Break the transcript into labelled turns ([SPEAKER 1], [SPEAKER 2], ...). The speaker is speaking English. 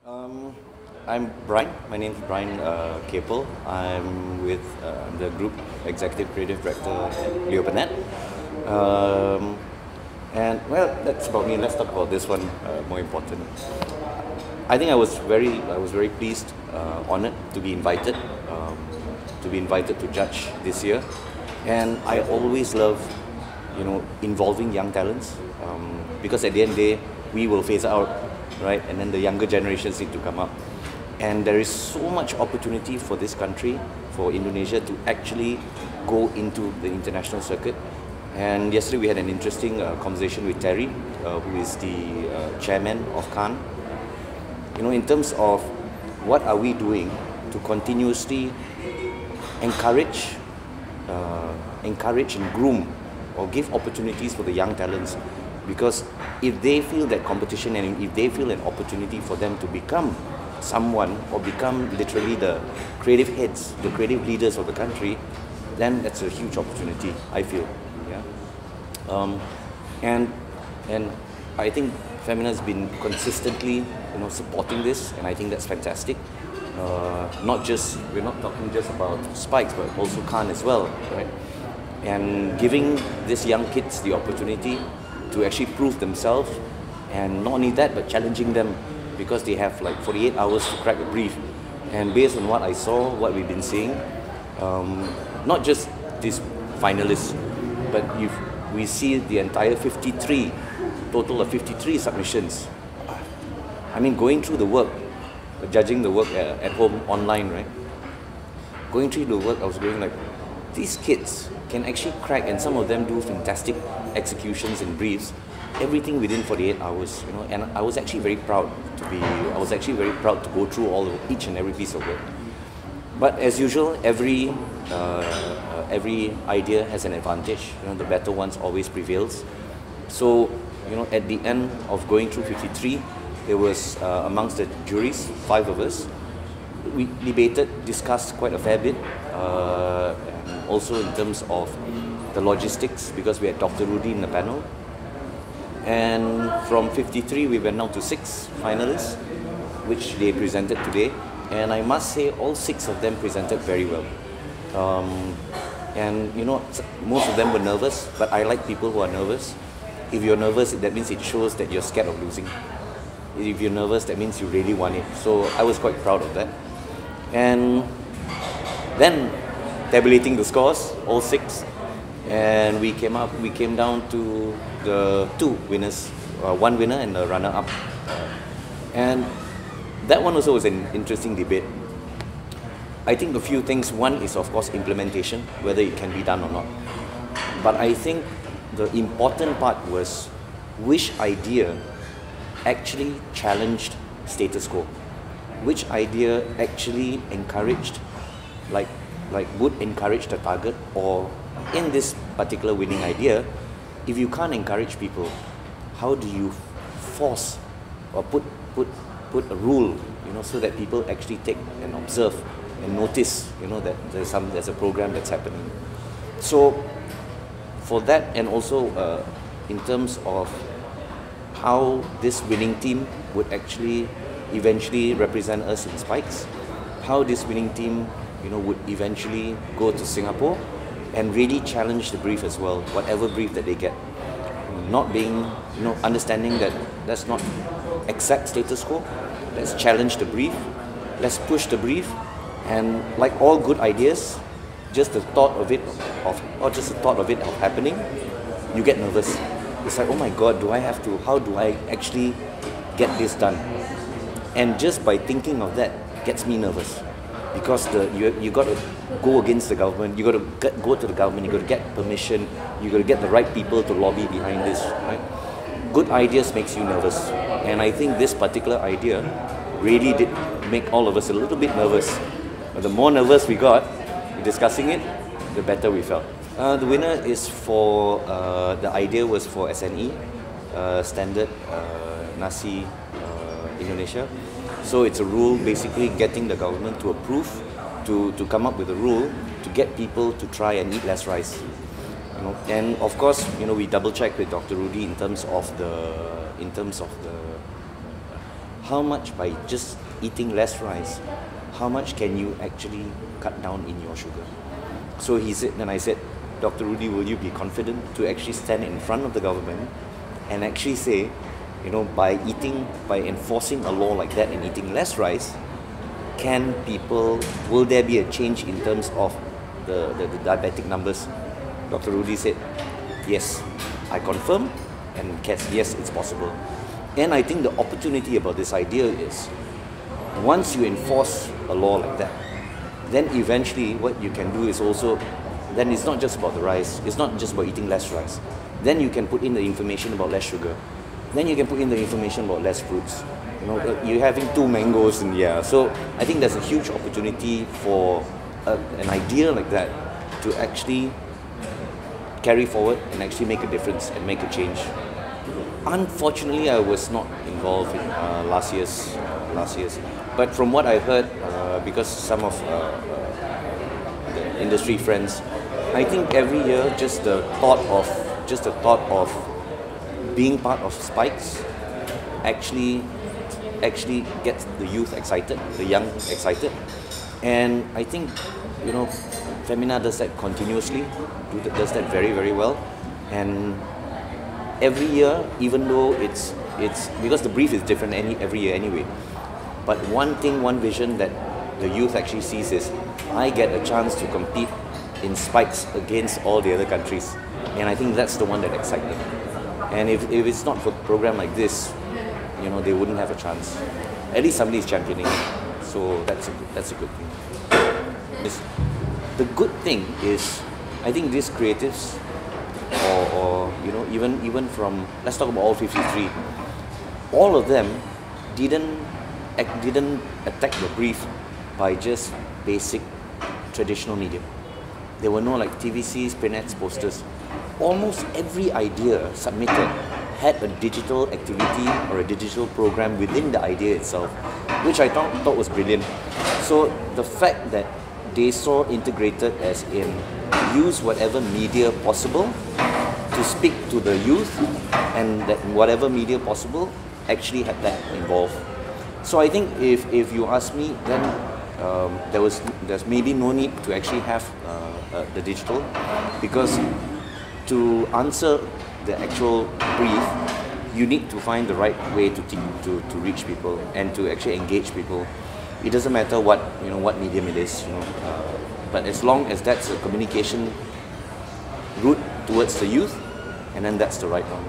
[SPEAKER 1] Um, I'm Brian. My name is Brian Capel. I'm with the Group Executive Creative Director at Burnett. Um, and well, that's about me. Let's talk about this one. More important. I think I was very pleased, honored to be invited, to judge this year. And I always love, involving young talents, because at the end of the day, we will phase out, right? And then the younger generations need to come up. And there is so much opportunity for this country, for Indonesia, to actually go into the international circuit. And yesterday we had an interesting conversation with Terry, who is the chairman of Cannes. In terms of what are we doing to continuously encourage and groom or give opportunities for the young talents, because if they feel that competition and if they feel an opportunity for them to become someone or become literally the creative heads, the creative leaders of the country, then that's a huge opportunity, I feel. And I think Femina has been consistently supporting this, and I think that's fantastic. We're not talking just about Spikes, but also Cannes as well, right? And giving these young kids the opportunity to actually prove themselves, and not only that, but challenging them, because they have like 48 hours to crack a brief. And based on what I saw, what we've been seeing, not just these finalists, but we see the entire total of 53 submissions. I mean, going through the work, judging the work at home online, right? Going through the work, I was going like, these kids can actually crack, and some of them do fantastic executions and briefs, everything within 48 hours, and I was actually very proud to go through each and every piece of work. But as usual, every idea has an advantage. The better ones always prevails. So, at the end of going through 53, there was amongst the juries, 5 of us. We debated, discussed quite a fair bit, and also in terms of the logistics, because we had Dr. Rudy in the panel. And from 53, we went down to 6 finalists, which they presented today. And I must say, all 6 of them presented very well. And most of them were nervous, but I like people who are nervous. If you're nervous, that means it shows that you're scared of losing. If you're nervous, that means you really want it. So I was quite proud of that. And then tabulating the scores, all 6, and we came down to the 2 winners, 1 winner and a runner-up. And that one also was an interesting debate. I think a few things. One is, of course, implementation, whether it can be done or not. But I think the important part was which idea actually challenged status quo, which idea actually encouraged, would encourage the target. Or in this particular winning idea, if you can't encourage people, how do you force or put a rule, so that people actually take and observe and notice, that there's a program that's happening. So for that, and also in terms of how this winning team would actually eventually represent us in Spikes, how this winning team, would eventually go to Singapore and really challenge the brief as well, whatever brief that they get. Not being, understanding that let's not accept status quo, let's challenge the brief, let's push the brief, and like all good ideas, just the thought of it happening, you get nervous. It's like, oh my God, how do I actually get this done? And just by thinking of that gets me nervous, because you got to go against the government, you got to go to the government, you got to get permission, you got to get the right people to lobby behind this, right? Good ideas makes you nervous, and I think this particular idea really did make all of us a little bit nervous. But the more nervous we got discussing it, the better we felt. The winner is the idea was for SNE, Standard Nasi Indonesia. So it's a rule basically getting the government to approve, to come up with a rule to get people to try and eat less rice. And of course, we double checked with Dr. Rudy in terms of the how much by just eating less rice, how much can you actually cut down in your sugar? So he said, and I said, Dr. Rudy, will you be confident to actually stand in front of the government and actually say, you know, by enforcing a law like that and eating less rice, will there be a change in terms of the diabetic numbers? Dr. Rudy said, yes, I confirm, and yes, it's possible. And I think the opportunity about this idea is, once you enforce a law like that, then eventually what you can do is also, then it's not just about the rice, it's not just about eating less rice. Then you can put in the information about less sugar. Then you can put in the information about less fruits. You know, you're having 2 mangoes and yeah. So I think there's a huge opportunity for an idea like that to actually carry forward and actually make a difference and make a change. Unfortunately, I was not involved in last year's. But from what I heard, because some of the industry friends, I think every year just the thought of being part of Spikes actually gets the youth excited, the young excited, and I think, you know, Femina does that continuously, does that very, very well, and every year, even though it's because the brief is different every year anyway, but one vision that the youth actually sees is, I get a chance to compete in Spikes against all the other countries, and I think that's the one that excites them. And if it's not for a program like this, you know, they wouldn't have a chance. At least somebody is championing it, so that's a good thing. The good thing is, I think these creatives, or you know, even from, let's talk about all 53, all of them didn't attack the brief by just basic traditional media. There were no like TVCs, Burnett's, posters. Almost every idea submitted had a digital activity or a digital program within the idea itself, which I thought was brilliant. So the fact that they saw integrated as in use whatever media possible to speak to the youth, and that whatever media possible actually had that involved. So I think if you ask me, then there's maybe no need to actually have the digital, because to answer the actual brief, you need to find the right way to reach people and to actually engage people. It doesn't matter what medium it is, but as long as that's a communication route towards the youth, and then that's the right one.